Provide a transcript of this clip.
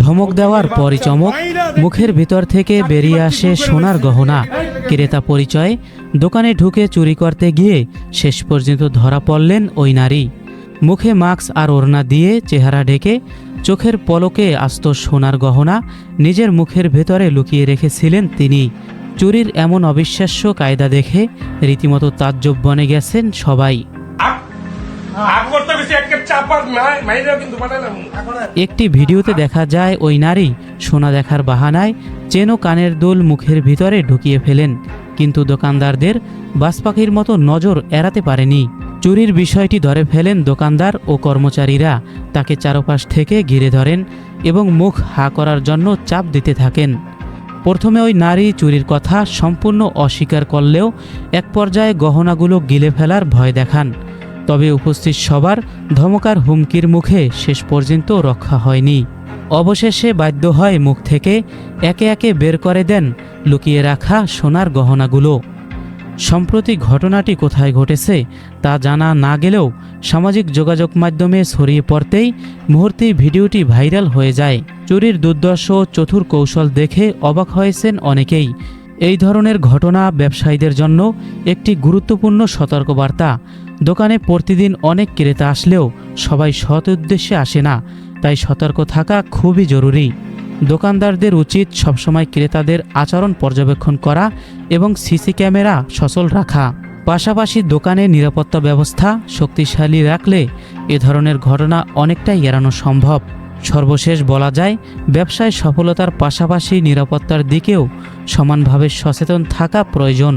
ধমক দেওয়ার পরই চমক, মুখের ভিতর থেকে বেরিয়ে আসে সোনার গহনা। ক্রেতা পরিচয়, দোকানে ঢুকে চুরি করতে গিয়ে শেষ পর্যন্ত ধরা পড়লেন ওই নারী। মুখে মাস্ক আর ওড়না দিয়ে চেহারা ঢেকে চোখের পলকে আস্ত সোনার গহনা নিজের মুখের ভেতরে লুকিয়ে রেখেছিলেন তিনি। চুরির এমন অবিশ্বাস্য কায়দা দেখে রীতিমতো তাজ্জব বনে গেছেন সবাই। একটি ভিডিওতে দেখা যায় ওই নারী সোনা দেখার বাহানায় চেন ও কানের দুল মুখের ভিতরে ঢুকিয়ে ফেলেন, কিন্তু দোকানদারদের বাজপাখির মতো নজর এড়াতে পারেনি। চুরির বিষয়টি ধরে ফেলেন দোকানদার ও কর্মচারীরা, তাকে চারপাশ থেকে ঘিরে ধরেন এবং মুখ হা করার জন্য চাপ দিতে থাকেন। প্রথমে ওই নারী চুরির কথা সম্পূর্ণ অস্বীকার করলেও এক পর্যায়ে গহনাগুলো গিলে ফেলার ভয় দেখান। তবে উপস্থিত সবার ধমকার হুমকির মুখে শেষ পর্যন্ত রক্ষা হয়নি। অবশেষে বাধ্য হয় মুখ থেকে একে একে বের করে দেন লুকিয়ে রাখা সোনার গহনাগুলো। সম্প্রতি ঘটনাটি কোথায় ঘটেছে তা জানা না গেলেও সামাজিক যোগাযোগ মাধ্যমে ছড়িয়ে পড়তেই মুহূর্তেই ভিডিওটি ভাইরাল হয়ে যায়। চুরির দুর্দর্শ চতুর কৌশল দেখে অবাক হয়েছেন অনেকেই। এই ধরনের ঘটনা ব্যবসায়ীদের জন্য একটি গুরুত্বপূর্ণ সতর্কবার্তা। দোকানে প্রতিদিন অনেক ক্রেতা আসলেও সবাই সৎ উদ্দেশ্যে আসে না, তাই সতর্ক থাকা খুবই জরুরি। দোকানদারদের উচিত সবসময় ক্রেতাদের আচরণ পর্যবেক্ষণ করা এবং সিসি ক্যামেরা সচল রাখা। পাশাপাশি দোকানের নিরাপত্তা ব্যবস্থা শক্তিশালী রাখলে এ ধরনের ঘটনা অনেকটাই এড়ানো সম্ভব। সর্বশেষ বলা যায়, ব্যবসায় সফলতার পাশাপাশি নিরাপত্তার দিকেও সমানভাবে সচেতন থাকা প্রয়োজন।